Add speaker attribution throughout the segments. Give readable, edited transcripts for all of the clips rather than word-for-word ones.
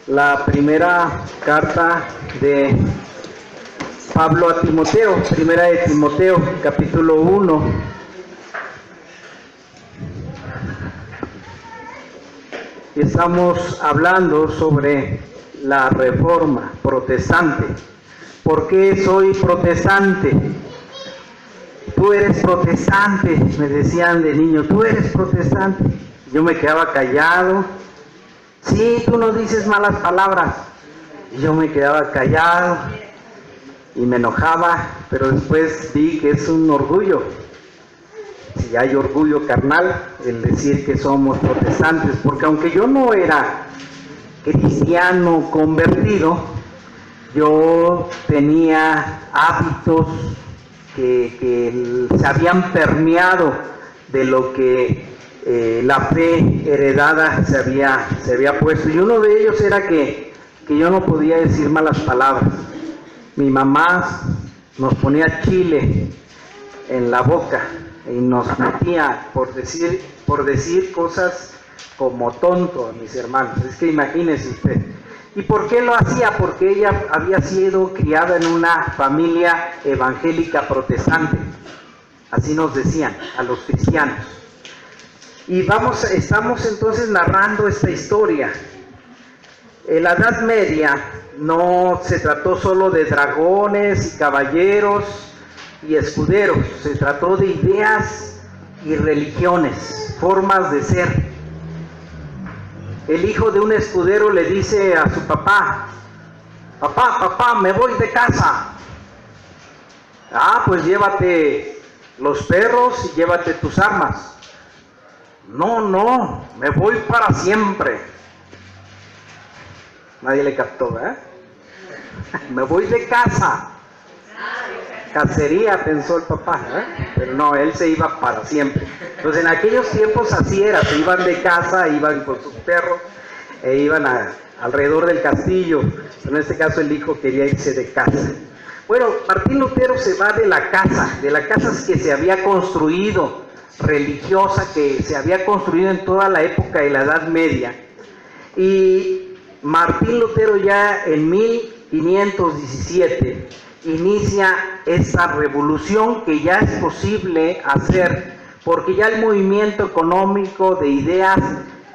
Speaker 1: la primera carta de Pablo a Timoteo, primera de Timoteo, capítulo 1. Estamos hablando sobre la reforma protestante. ¿Por qué soy protestante? Tú eres protestante, me decían de niño, tú eres protestante. Yo me quedaba callado. Sí, tú no dices malas palabras. Y yo me quedaba callado y me enojaba, pero después vi que es un orgullo. Si hay orgullo carnal, el decir que somos protestantes, porque aunque yo no era cristiano convertido, yo tenía hábitos que se habían permeado de lo que la fe heredada se había puesto, y uno de ellos era que yo no podía decir malas palabras. Mi mamá nos ponía chile en la boca y nos metía por decir cosas como tonto a mis hermanos. Es que imagínese usted. ¿Y por qué lo hacía? Porque ella había sido criada en una familia evangélica protestante. Así nos decían a los cristianos. Y estamos entonces narrando esta historia. En la Edad Media no se trató solo de dragones y caballeros y escuderos, se trató de ideas y religiones, formas de ser. El hijo de un escudero le dice a su papá, papá, me voy de casa. Ah, pues llévate los perros y llévate tus armas. No, me voy para siempre. Nadie le captó, ¿verdad? Me voy de casa. Cacería, pensó el papá, ¿eh? Pero no, él se iba para siempre. Entonces en aquellos tiempos así era, se iban de casa, iban con sus perros, e iban alrededor del castillo. En este caso el hijo quería irse de casa. Bueno, Martín Lutero se va de la casa que se había construido, religiosa, que se había construido en toda la época de la Edad Media. Y Martín Lutero ya en 1517 inicia esa revolución que ya es posible hacer, porque ya el movimiento económico de ideas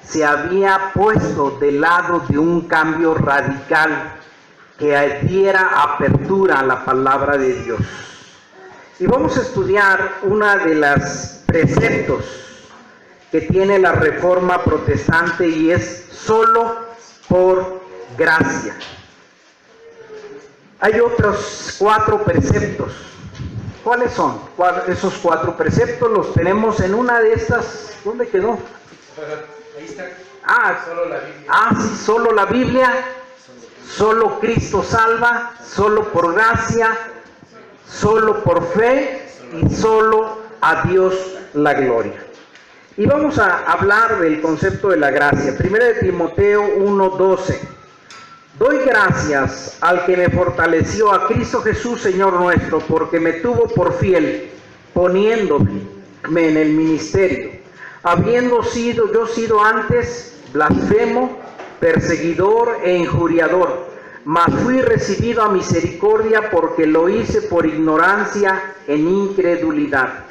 Speaker 1: se había puesto del lado de un cambio radical que diera apertura a la palabra de Dios. Y vamos a estudiar una de las preceptos que tiene la reforma protestante, y es solo por gracia. Hay otros 4 preceptos. ¿Cuáles son? Esos 4 preceptos los tenemos en una de estas. ¿Dónde quedó?
Speaker 2: Ahí está.
Speaker 1: Solo la Biblia. Sí, solo la Biblia. Solo Cristo salva. Solo por gracia. Solo por fe. Y solo a Dios la gloria. Y vamos a hablar del concepto de la gracia. Primera de Timoteo 1:12. Doy gracias al que me fortaleció, a Cristo Jesús, Señor nuestro, porque me tuvo por fiel, poniéndome en el ministerio, habiendo sido antes blasfemo, perseguidor e injuriador, mas fui recibido a misericordia porque lo hice por ignorancia en incredulidad.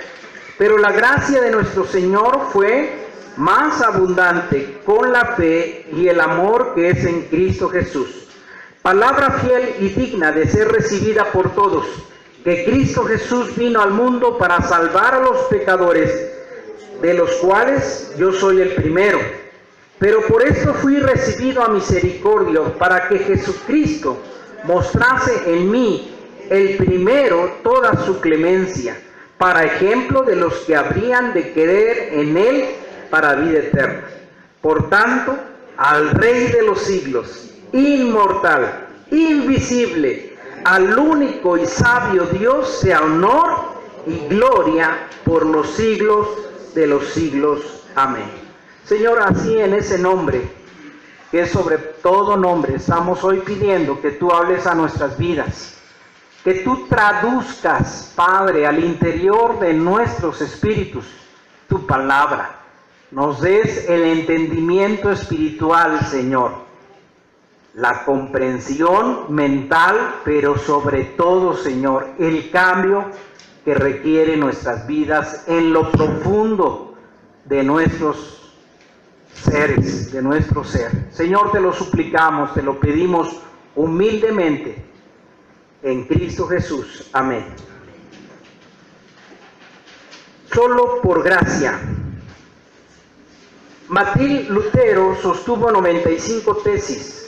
Speaker 1: Pero la gracia de nuestro Señor fue más abundante con la fe y el amor que es en Cristo Jesús. Palabra fiel y digna de ser recibida por todos, que Cristo Jesús vino al mundo para salvar a los pecadores, de los cuales yo soy el primero. Pero por esto fui recibido a misericordia, para que Jesucristo mostrase en mí, el primero, toda su clemencia, para ejemplo de los que habrían de creer en Él para vida eterna. Por tanto, al Rey de los siglos, inmortal, invisible, al único y sabio Dios, sea honor y gloria por los siglos de los siglos. Amén. Señor, así en ese nombre, que es sobre todo nombre, estamos hoy pidiendo que tú hables a nuestras vidas, que tú traduzcas, Padre, al interior de nuestros espíritus tu palabra. Nos des el entendimiento espiritual, Señor, la comprensión mental, pero sobre todo, Señor, el cambio que requiere nuestras vidas en lo profundo de nuestros seres, de nuestro ser. Señor, te lo suplicamos, te lo pedimos humildemente, en Cristo Jesús. Amén. Solo por gracia. Martín Lutero sostuvo 95 tesis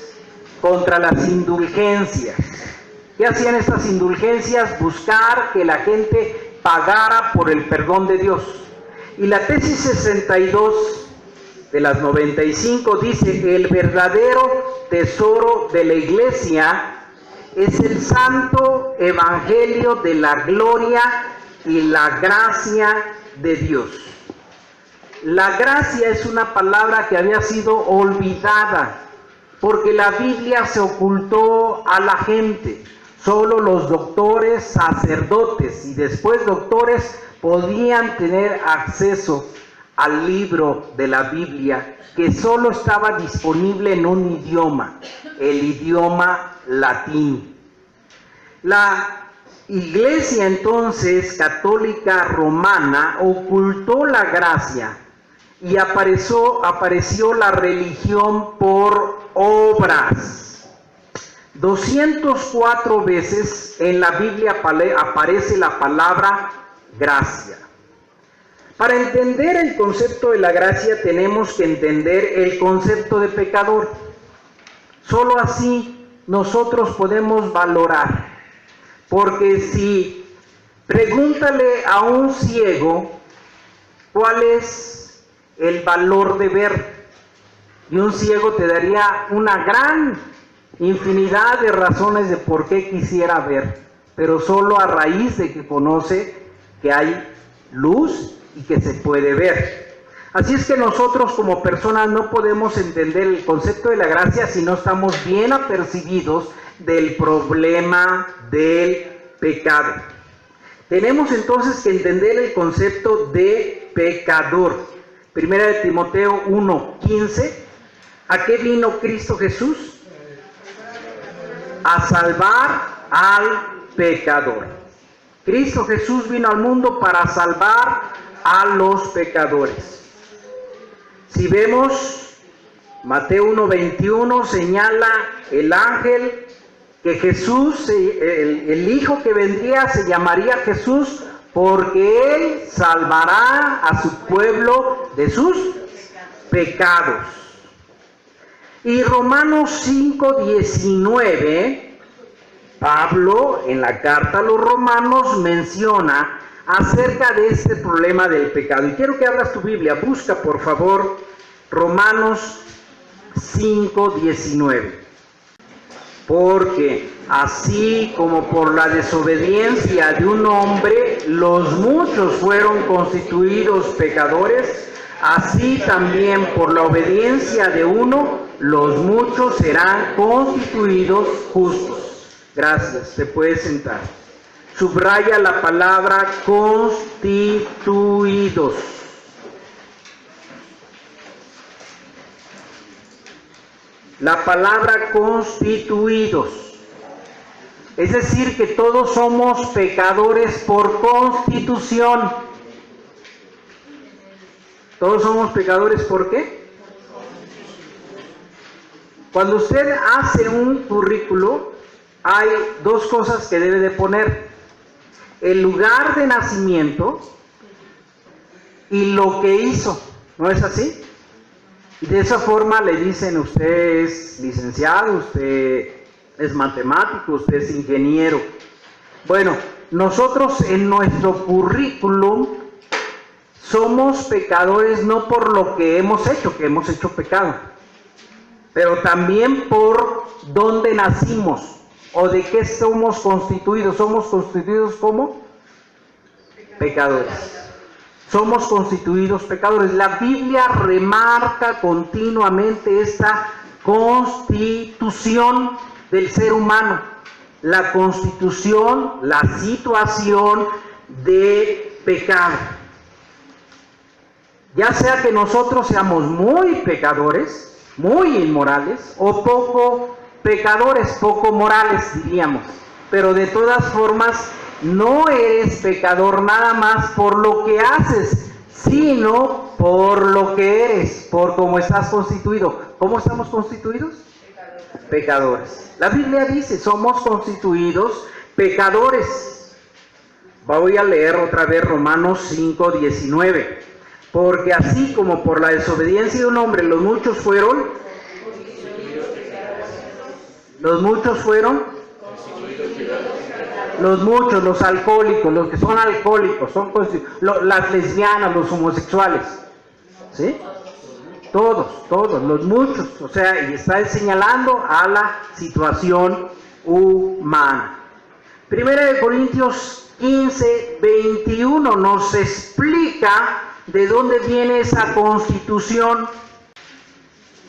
Speaker 1: contra las indulgencias. ¿Qué hacían estas indulgencias? Buscar que la gente pagara por el perdón de Dios. Y la tesis 62 de las 95 dice: el verdadero tesoro de la Iglesia es el santo evangelio de la gloria y la gracia de Dios. La gracia es una palabra que había sido olvidada, porque la Biblia se ocultó a la gente. Solo los doctores, sacerdotes y después doctores podían tener acceso al libro de la Biblia, que solo estaba disponible en un idioma, el idioma latín. La Iglesia entonces católica romana ocultó la gracia y apareció la religión por obras. 204 veces en la Biblia aparece la palabra gracia. Para entender el concepto de la gracia tenemos que entender el concepto de pecador. Solo así nosotros podemos valorar. Porque si pregúntale a un ciego cuál es el valor de ver, y un ciego te daría una gran infinidad de razones de por qué quisiera ver, pero solo a raíz de que conoce que hay luz y que se puede ver. Así es que nosotros como personas no podemos entender el concepto de la gracia si no estamos bien apercibidos del problema del pecado. Tenemos entonces que entender el concepto de pecador. Primera de Timoteo 1:15. ¿A qué vino Cristo Jesús? A salvar al pecador. Cristo Jesús vino al mundo para salvar a los pecadores. Si vemos Mateo 1:21, señala el ángel que Jesús, el hijo que vendría, se llamaría Jesús, porque él salvará a su pueblo de sus pecados. Y Romanos 5:19, Pablo en la carta a los romanos menciona acerca de este problema del pecado. Y quiero que abras tu Biblia, busca por favor Romanos 5:19. Porque así como por la desobediencia de un hombre los muchos fueron constituidos pecadores, así también por la obediencia de uno los muchos serán constituidos justos. Gracias, te puedes sentar. Subraya la palabra constituidos. La palabra constituidos. Es decir, que todos somos pecadores por constitución. ¿Todos somos pecadores por qué? Cuando usted hace un currículo, hay dos cosas que debe de poner: el lugar de nacimiento y lo que hizo. ¿No es así? Y de esa forma le dicen: usted es licenciado, usted es matemático, usted es ingeniero. Bueno, nosotros en nuestro currículum somos pecadores no por lo que hemos hecho pecado, pero también por dónde nacimos o de qué somos constituidos. Somos constituidos como pecadores. Somos constituidos pecadores. La Biblia remarca continuamente esta constitución del ser humano, la constitución, la situación de pecado. Ya sea que nosotros seamos muy pecadores, muy inmorales, o poco pecadores, poco morales diríamos, pero de todas formas no eres pecador nada más por lo que haces, sino por lo que eres, por cómo estás constituido. ¿Cómo estamos constituidos? Pecadores. La Biblia dice, somos constituidos pecadores. Voy a leer otra vez Romanos 5:19. Porque así como por la desobediencia de un hombre los muchos fueron, los alcohólicos, los que son alcohólicos, las lesbianas, los homosexuales, ¿sí? Todos, los muchos, o sea, y está señalando a la situación humana. Primera de Corintios 15:21 nos explica de dónde viene esa constitución.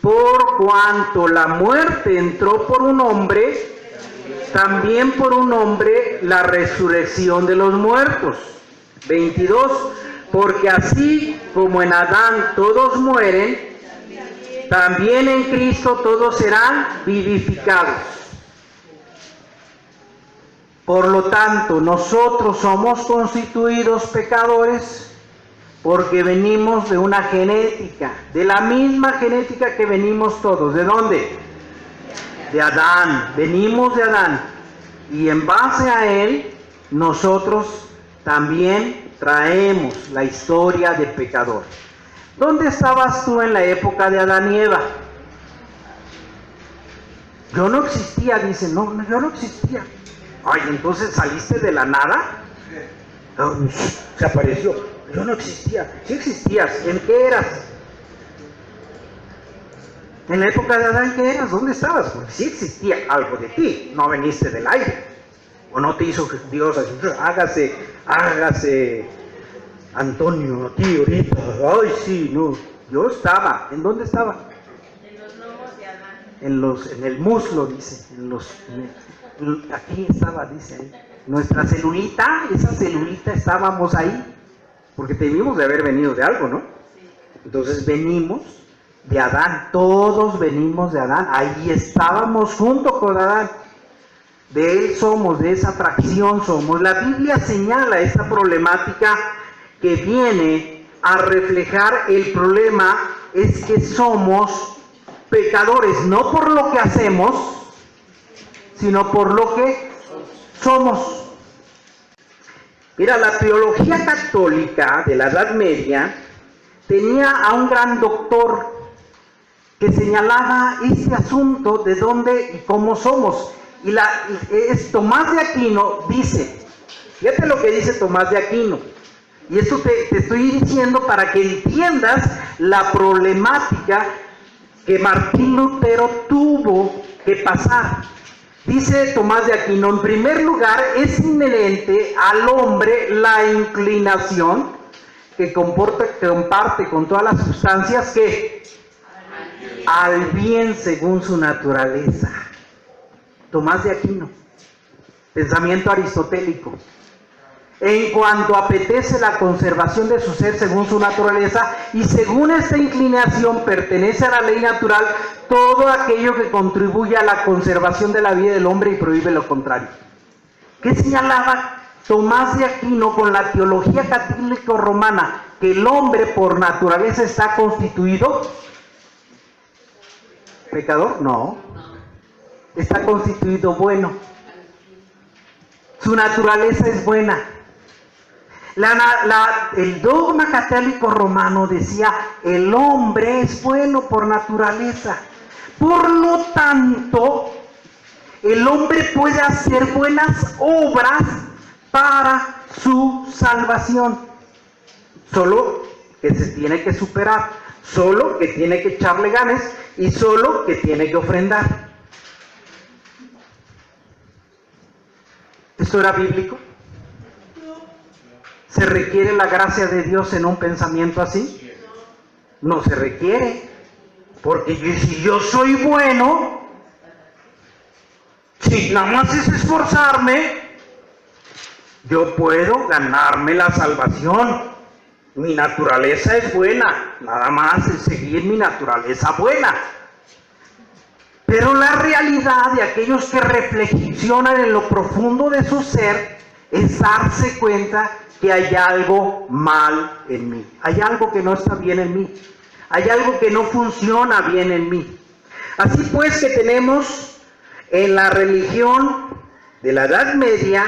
Speaker 1: Por cuanto la muerte entró por un hombre, también por un hombre la resurrección de los muertos. 22, porque así como en Adán todos mueren, también en Cristo todos serán vivificados. Por lo tanto, nosotros somos constituidos pecadores porque venimos de una genética, de la misma genética que venimos todos. ¿De dónde? De Adán, venimos de Adán, y en base a él nosotros también traemos la historia de pecador. ¿Dónde estabas tú en la época de Adán y Eva? Yo no existía, dice. No, yo no existía. Ay, entonces saliste de la nada. Se apareció. Yo no existía. ¿Sí existías? ¿En qué eras? En la época de Adán, ¿qué eras? ¿Dónde estabas? Porque sí existía algo de ti, no veniste del aire. O no te hizo Dios así, hágase Antonio aquí ahorita. Ay, sí, no. Yo estaba. ¿En dónde estaba?
Speaker 3: En los lomos de Adán.
Speaker 1: En el muslo, dice. Aquí estaba, dice ahí. Nuestra celulita, esa celulita estábamos ahí. Porque debimos de haber venido de algo, ¿no? Entonces venimos de Adán, todos venimos de Adán, ahí estábamos junto con Adán, de él somos, de esa fracción somos. La Biblia señala esta problemática que viene a reflejar el problema, es que somos pecadores, no por lo que hacemos, sino por lo que somos. Mira, la teología católica de la Edad Media tenía a un gran doctor que señalaba este asunto de dónde y cómo somos. Y es Tomás de Aquino dice, fíjate lo que dice Tomás de Aquino, y esto te estoy diciendo para que entiendas la problemática que Martín Lutero tuvo que pasar. Dice Tomás de Aquino, en primer lugar, es inherente al hombre la inclinación que comparte con todas las sustancias que al bien según su naturaleza. Tomás de Aquino, pensamiento aristotélico. En cuanto apetece la conservación de su ser según su naturaleza, y según esta inclinación pertenece a la ley natural todo aquello que contribuye a la conservación de la vida del hombre y prohíbe lo contrario. ¿Qué señalaba Tomás de Aquino con la teología católico-romana? Que el hombre por naturaleza está constituido pecador. No, está constituido bueno. Su naturaleza es buena. El dogma católico romano decía, el hombre es bueno por naturaleza. Por lo tanto, el hombre puede hacer buenas obras para su salvación. Solo que se tiene que superar, solo que tiene que echarle ganas y solo que tiene que ofrendar. ¿Esto era bíblico? ¿Se requiere la gracia de Dios en un pensamiento así? No se requiere, porque si yo soy bueno, si nada más es esforzarme, yo puedo ganarme la salvación. Mi naturaleza es buena, nada más es seguir mi naturaleza buena. Pero la realidad de aquellos que reflexionan en lo profundo de su ser es darse cuenta que hay algo mal en mí, hay algo que no está bien en mí, hay algo que no funciona bien en mí. Así pues que tenemos en la religión de la Edad Media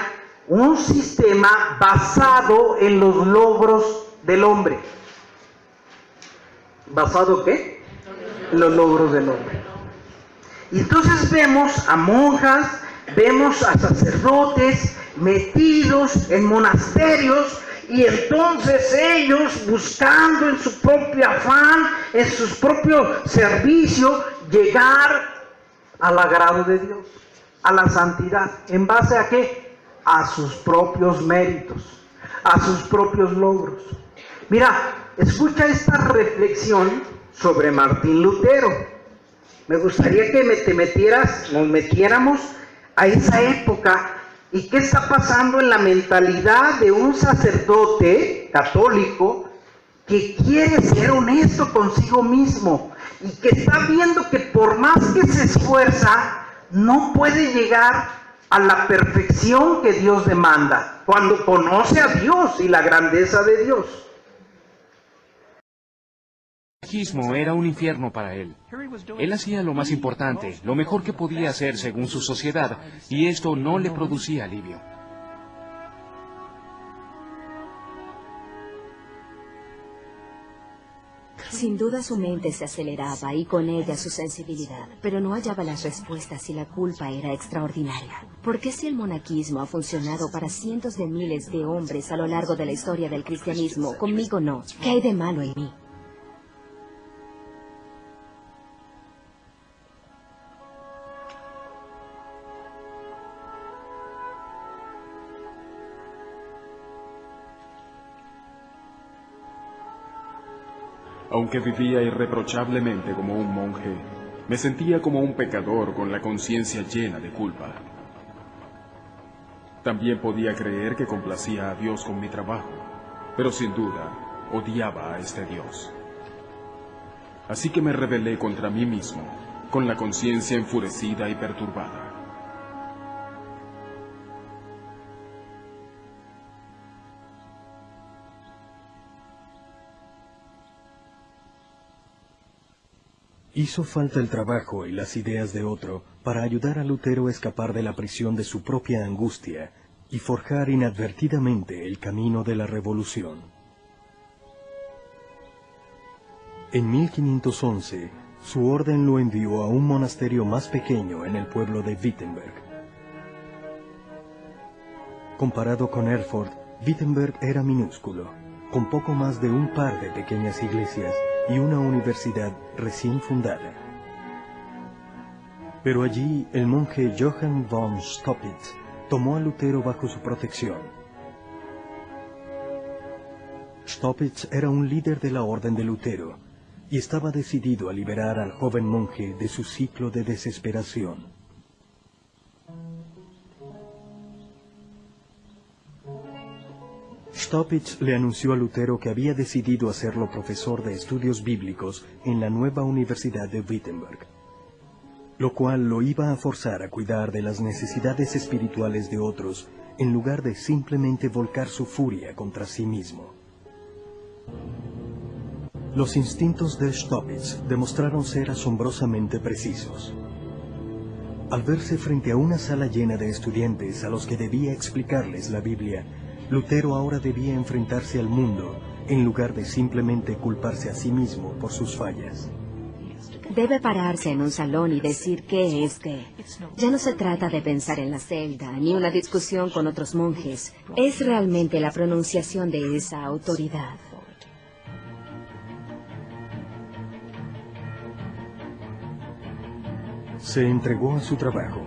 Speaker 1: un sistema basado en los logros del hombre. ¿Basado qué? En los logros del hombre. Y entonces vemos a monjas, vemos a sacerdotes metidos en monasterios, y entonces ellos buscando en su propio afán, en su propio servicio, llegar al agrado de Dios, a la santidad. ¿En base a qué? A sus propios méritos, a sus propios logros. Mira, escucha esta reflexión sobre Martín Lutero. Me gustaría que nos metiéramos a esa época y qué está pasando en la mentalidad de un sacerdote católico que quiere ser honesto consigo mismo y que está viendo que por más que se esfuerza, no puede llegar a la perfección que Dios demanda cuando conoce a Dios y la grandeza de Dios.
Speaker 4: El monarquismo era un infierno para él. Él hacía lo más importante, lo mejor que podía hacer según su sociedad, y esto no le producía alivio.
Speaker 5: Sin duda su mente se aceleraba y con ella su sensibilidad, pero no hallaba las respuestas y la culpa era extraordinaria. ¿Por qué si el monaquismo ha funcionado para cientos de miles de hombres a lo largo de la historia del cristianismo, conmigo no? ¿Qué hay de malo en mí?
Speaker 6: Aunque vivía irreprochablemente como un monje, me sentía como un pecador con la conciencia llena de culpa. También podía creer que complacía a Dios con mi trabajo, pero sin duda odiaba a este Dios. Así que me rebelé contra mí mismo, con la conciencia enfurecida y perturbada.
Speaker 7: Hizo falta el trabajo y las ideas de otro para ayudar a Lutero a escapar de la prisión de su propia angustia y forjar inadvertidamente el camino de la revolución. En 1511, su orden lo envió a un monasterio más pequeño en el pueblo de Wittenberg. Comparado con Erfurt, Wittenberg era minúsculo, con poco más de un par de pequeñas iglesias y una universidad recién fundada. Pero allí el monje Johann von Stoppitz tomó a Lutero bajo su protección. Stoppitz era un líder de la orden de Lutero y estaba decidido a liberar al joven monje de su ciclo de desesperación. Stoppitz le anunció a Lutero que había decidido hacerlo profesor de estudios bíblicos en la nueva Universidad de Wittenberg, lo cual lo iba a forzar a cuidar de las necesidades espirituales de otros en lugar de simplemente volcar su furia contra sí mismo. Los instintos de Stoppitz demostraron ser asombrosamente precisos. Al verse frente a una sala llena de estudiantes a los que debía explicarles la Biblia, Lutero ahora debía enfrentarse al mundo, en lugar de simplemente culparse a sí mismo por sus fallas.
Speaker 5: Debe pararse en un salón y decir qué es qué. Ya no se trata de pensar en la celda, ni una discusión con otros monjes. Es realmente la pronunciación de esa autoridad.
Speaker 7: Se entregó a su trabajo,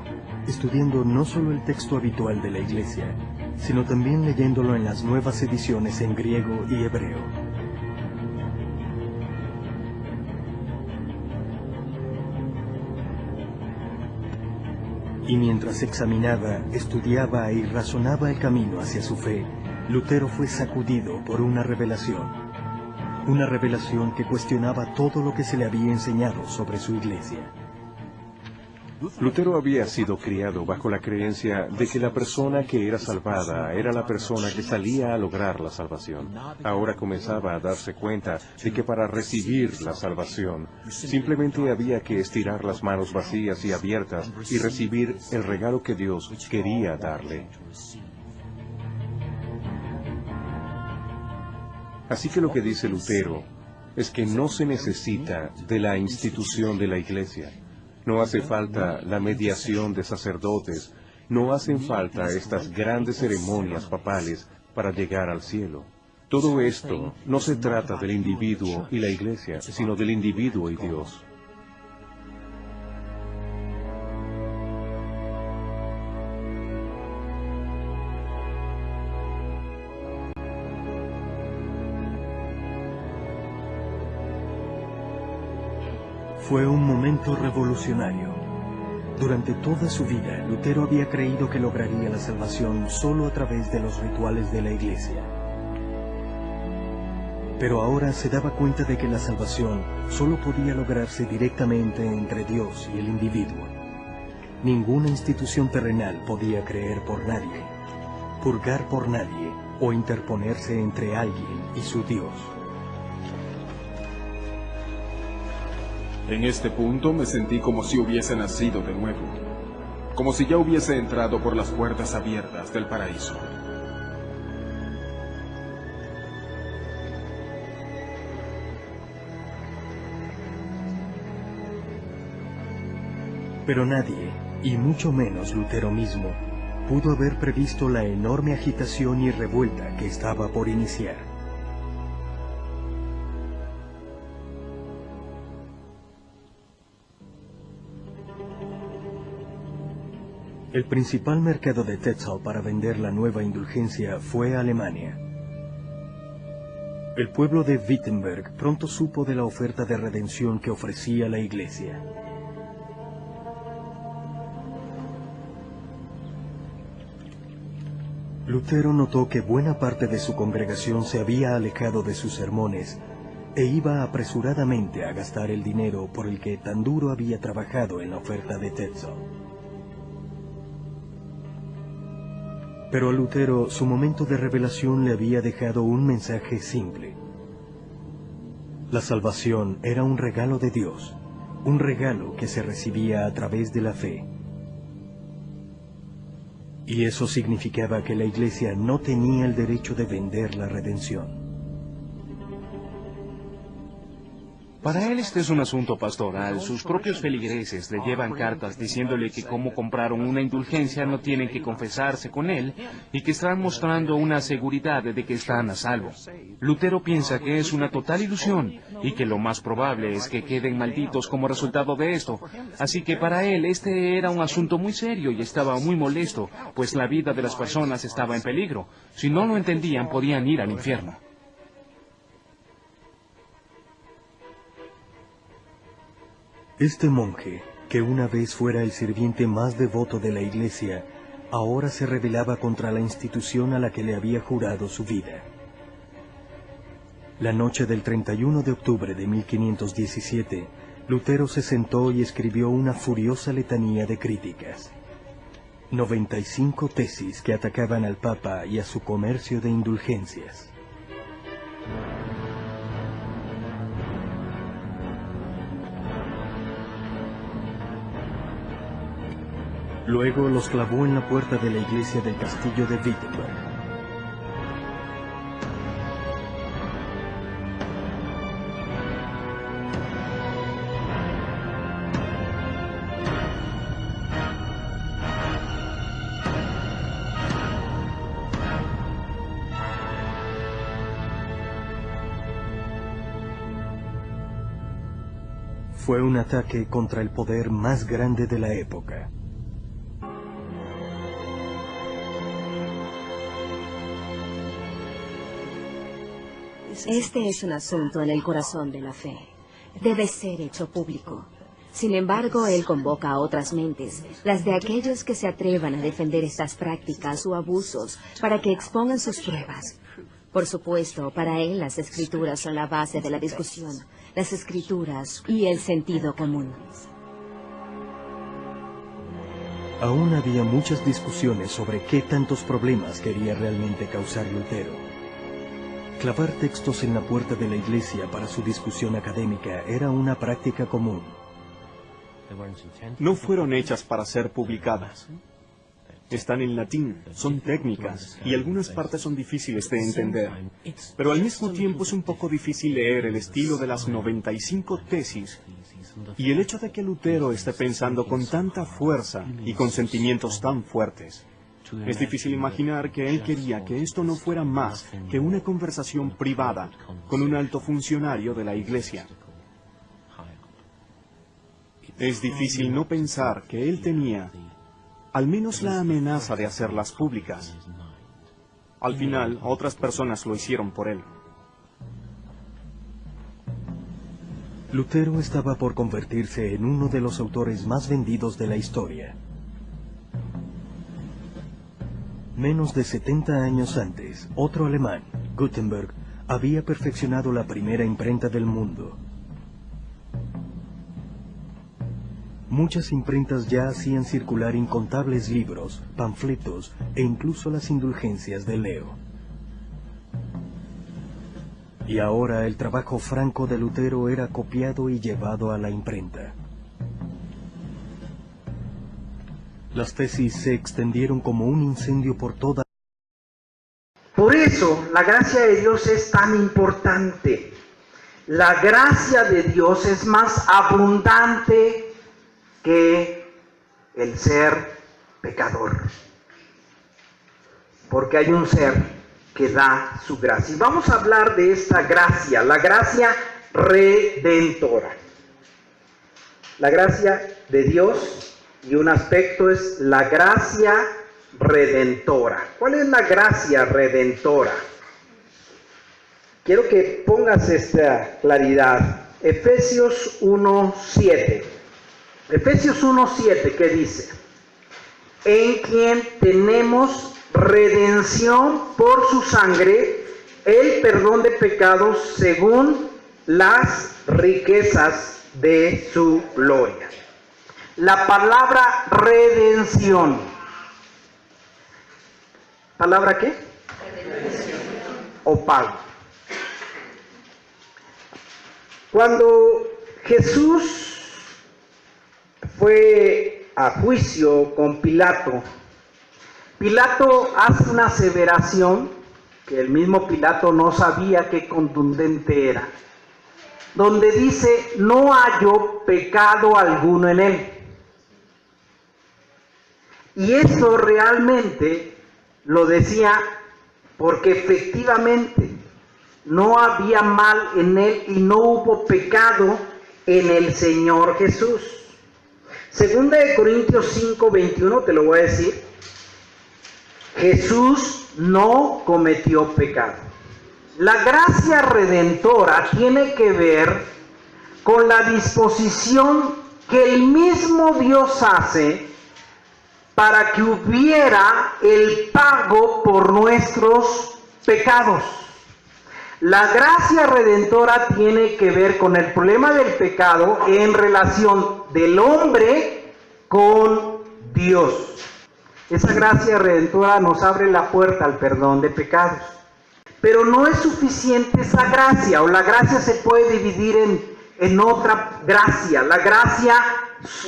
Speaker 7: estudiando no solo el texto habitual de la Iglesia, sino también leyéndolo en las nuevas ediciones en griego y hebreo. Y mientras examinaba, estudiaba y razonaba el camino hacia su fe, Lutero fue sacudido por una revelación que cuestionaba todo lo que se le había enseñado sobre su Iglesia.
Speaker 8: Lutero había sido criado bajo la creencia de que la persona que era salvada era la persona que salía a lograr la salvación. Ahora comenzaba a darse cuenta de que para recibir la salvación, simplemente había que estirar las manos vacías y abiertas y recibir el regalo que Dios quería darle. Así que lo que dice Lutero es que no se necesita de la institución de la Iglesia. No hace falta la mediación de sacerdotes, no hacen falta estas grandes ceremonias papales para llegar al cielo. Todo esto no se trata del individuo y la Iglesia, sino del individuo y Dios.
Speaker 7: Fue un momento revolucionario. Durante toda su vida, Lutero había creído que lograría la salvación solo a través de los rituales de la Iglesia. Pero ahora se daba cuenta de que la salvación solo podía lograrse directamente entre Dios y el individuo. Ninguna institución terrenal podía creer por nadie, purgar por nadie o interponerse entre alguien y su Dios.
Speaker 6: En este punto me sentí como si hubiese nacido de nuevo, como si ya hubiese entrado por las puertas abiertas del paraíso.
Speaker 7: Pero nadie, y mucho menos Lutero mismo, pudo haber previsto la enorme agitación y revuelta que estaba por iniciar. El principal mercado de Tetzel para vender la nueva indulgencia fue Alemania. El pueblo de Wittenberg pronto supo de la oferta de redención que ofrecía la Iglesia. Lutero notó que buena parte de su congregación se había alejado de sus sermones e iba apresuradamente a gastar el dinero por el que tan duro había trabajado en la oferta de Tetzel. Pero a Lutero su momento de revelación le había dejado un mensaje simple. La salvación era un regalo de Dios, un regalo que se recibía a través de la fe. Y eso significaba que la Iglesia no tenía el derecho de vender la redención.
Speaker 4: Para él este es un asunto pastoral. Sus propios feligreses le llevan cartas diciéndole que como compraron una indulgencia no tienen que confesarse con él y que están mostrando una seguridad de que están a salvo. Lutero piensa que es una total ilusión y que lo más probable es que queden malditos como resultado de esto. Así que para él este era un asunto muy serio y estaba muy molesto, pues la vida de las personas estaba en peligro. Si no lo entendían podían ir al infierno.
Speaker 7: Este monje, que una vez fuera el sirviente más devoto de la Iglesia, ahora se rebelaba contra la institución a la que le había jurado su vida. La noche del 31 de octubre de 1517, Lutero se sentó y escribió una furiosa letanía de críticas. 95 tesis que atacaban al Papa y a su comercio de indulgencias. Luego los clavó en la puerta de la iglesia del castillo de Wittenberg. Fue un ataque contra el poder más grande de la época.
Speaker 5: Este es un asunto en el corazón de la fe. Debe ser hecho público. Sin embargo, él convoca a otras mentes, las de aquellos que se atrevan a defender estas prácticas o abusos, para que expongan sus pruebas. Por supuesto, para él las escrituras son la base de la discusión, las escrituras y el sentido común.
Speaker 7: Aún había muchas discusiones sobre qué tantos problemas quería realmente causar Lutero. Clavar textos en la puerta de la iglesia para su discusión académica era una práctica común.
Speaker 9: No fueron hechas para ser publicadas. Están en latín, son técnicas, y algunas partes son difíciles de entender. Pero al mismo tiempo es un poco difícil leer el estilo de las 95 tesis, y el hecho de que Lutero esté pensando con tanta fuerza y con sentimientos tan fuertes. Es difícil imaginar que él quería que esto no fuera más que una conversación privada con un alto funcionario de la iglesia. Es difícil no pensar que él tenía al menos la amenaza de hacerlas públicas. Al final, otras personas lo hicieron por él.
Speaker 7: Lutero estaba por convertirse en uno de los autores más vendidos de la historia. Menos de 70 años antes, otro alemán, Gutenberg, había perfeccionado la primera imprenta del mundo. Muchas imprentas ya hacían circular incontables libros, panfletos e incluso las indulgencias de Leo. Y ahora el trabajo franco de Lutero era copiado y llevado a la imprenta. Las tesis se extendieron como un incendio por toda.
Speaker 1: Por eso la gracia de Dios es tan importante. La gracia de Dios es más abundante que el ser pecador, porque hay un ser que da su gracia. Y vamos a hablar de esta gracia, la gracia redentora. La gracia de Dios, y un aspecto es la gracia redentora. ¿Cuál es la gracia redentora? Quiero que pongas esta claridad. Efesios 1:7. Efesios 1:7, ¿qué dice? En quien tenemos redención por su sangre, el perdón de pecados según las riquezas de su gloria. La palabra redención. ¿Palabra qué? Redención. O pago. Cuando Jesús fue a juicio con Pilato, Pilato hace una aseveración que el mismo Pilato no sabía qué contundente era, donde dice: no hallo pecado alguno en él. Y eso realmente lo decía porque efectivamente no había mal en él y no hubo pecado en el Señor Jesús. Segunda de Corintios 5:21, te lo voy a decir. Jesús no cometió pecado. La gracia redentora tiene que ver con la disposición que el mismo Dios hace para que hubiera el pago por nuestros pecados. La gracia redentora tiene que ver con el problema del pecado en relación del hombre con Dios. Esa gracia redentora nos abre la puerta al perdón de pecados. Pero no es suficiente esa gracia, o la gracia se puede dividir en otra gracia, la gracia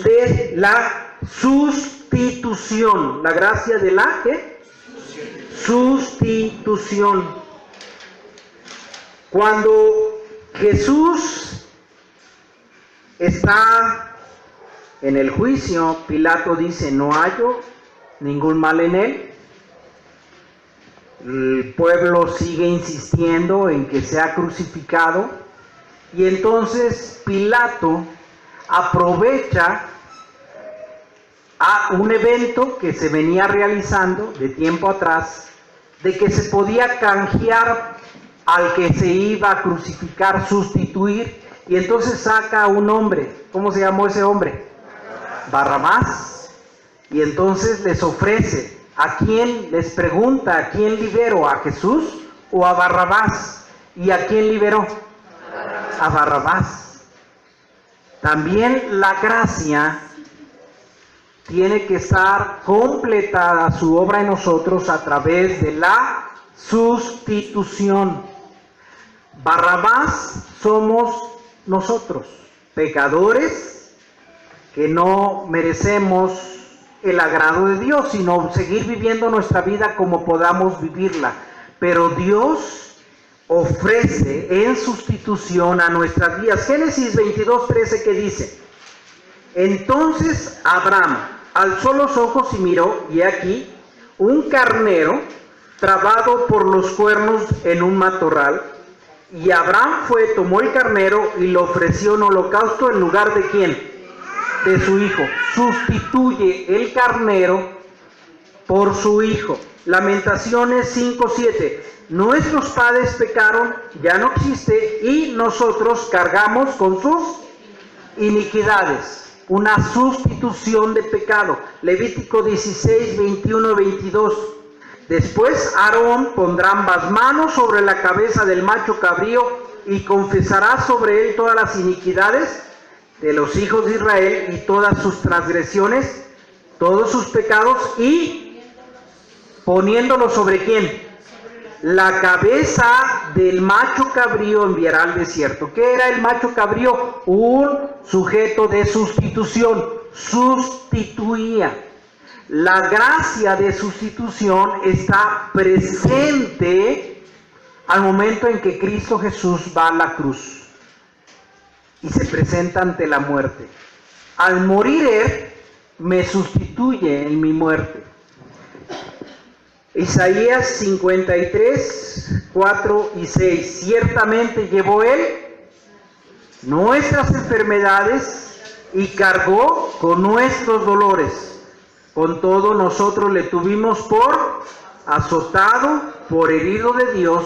Speaker 1: de la sustitución. La gracia de la ¿qué? Sustitución. Cuando Jesús está en el juicio, Pilato dice: no hallo ningún mal en él. El pueblo sigue insistiendo en que sea crucificado, y entonces Pilato aprovecha a un evento que se venía realizando de tiempo atrás, de que se podía canjear al que se iba a crucificar, sustituir, y entonces saca a un hombre. ¿Cómo se llamó ese hombre? Barrabás. Y entonces les ofrece, ¿a quién? Les pregunta, ¿a quién liberó? ¿A Jesús o a Barrabás? ¿Y a quién liberó? A Barrabás. También la gracia tiene que estar completada su obra en nosotros a través de la sustitución. Barrabás somos nosotros, pecadores que no merecemos el agrado de Dios, sino seguir viviendo nuestra vida como podamos vivirla. Pero Dios ofrece en sustitución a nuestras vidas. Génesis 22:13, que dice: entonces Abraham alzó los ojos y miró, y aquí un carnero trabado por los cuernos en un matorral. Y Abraham fue, tomó el carnero y lo ofreció en holocausto en lugar de ¿quién? De su hijo. Sustituye el carnero por su hijo. Lamentaciones 5:7. Nuestros padres pecaron, ya no existe, y nosotros cargamos con sus iniquidades. Una sustitución de pecado. Levítico 16, 21, 22. Después Aarón pondrá ambas manos sobre la cabeza del macho cabrío y confesará sobre él todas las iniquidades de los hijos de Israel y todas sus transgresiones, todos sus pecados, y poniéndolo sobre ¿quién? La cabeza del macho cabrío enviará al desierto. ¿Qué era el macho cabrío? Un sujeto de sustitución. Sustituía. La gracia de sustitución está presente al momento en que Cristo Jesús va a la cruz y se presenta ante la muerte. Al morir Él, me sustituye en mi muerte. Isaías 53, 4 y 6. Ciertamente llevó Él nuestras enfermedades y cargó con nuestros dolores. Con todo nosotros le tuvimos por azotado, por herido de Dios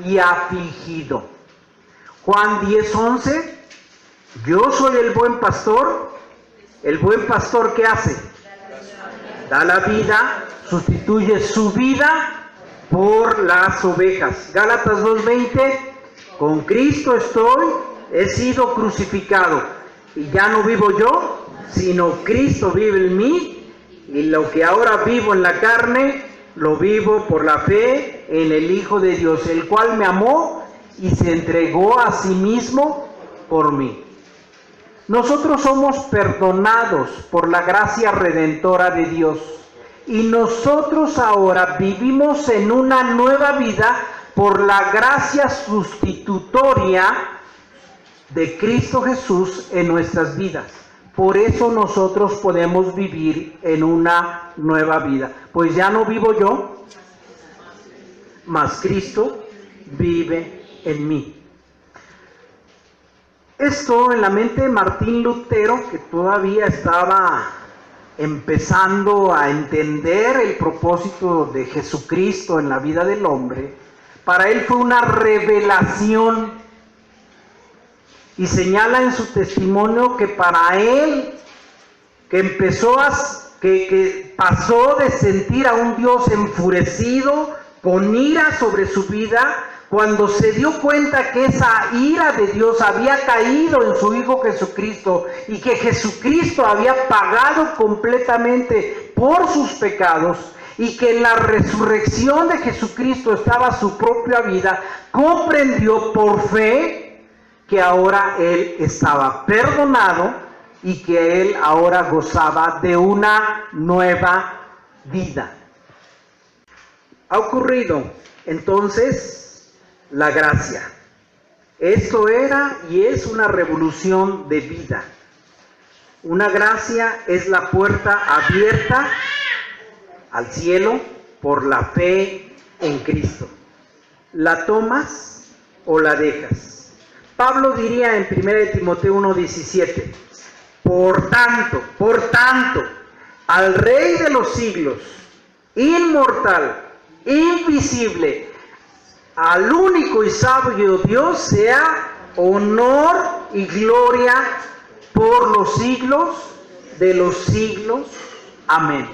Speaker 1: y afligido. Juan 10:11. Yo soy el buen pastor. El buen pastor, ¿qué hace? Da la vida, sustituye su vida por las ovejas. Gálatas 2:20. Con Cristo he sido crucificado, y ya no vivo yo, sino Cristo vive en mí. Y lo que ahora vivo en la carne, lo vivo por la fe en el Hijo de Dios, el cual me amó y se entregó a sí mismo por mí. Nosotros somos perdonados por la gracia redentora de Dios. Y nosotros ahora vivimos en una nueva vida por la gracia sustitutoria de Cristo Jesús en nuestras vidas. Por eso nosotros podemos vivir en una nueva vida. Pues ya no vivo yo, mas Cristo vive en mí. Esto en la mente de Martín Lutero, que todavía estaba empezando a entender el propósito de Jesucristo en la vida del hombre, para él fue una revelación. Y señala en su testimonio que para él, que pasó de sentir a un Dios enfurecido, con ira sobre su vida, cuando se dio cuenta que esa ira de Dios había caído en su Hijo Jesucristo y que Jesucristo había pagado completamente por sus pecados, y que en la resurrección de Jesucristo estaba su propia vida, comprendió por fe que ahora él estaba perdonado y que él ahora gozaba de una nueva vida. Ha ocurrido entonces la gracia. Esto era y es una revolución de vida. Una gracia es la puerta abierta al cielo por la fe en Cristo. ¿La tomas o la dejas? Pablo diría en 1 Timoteo 1:17, por tanto, al Rey de los siglos, inmortal, invisible, al único y sabio Dios, sea honor y gloria por los siglos de los siglos. Amén.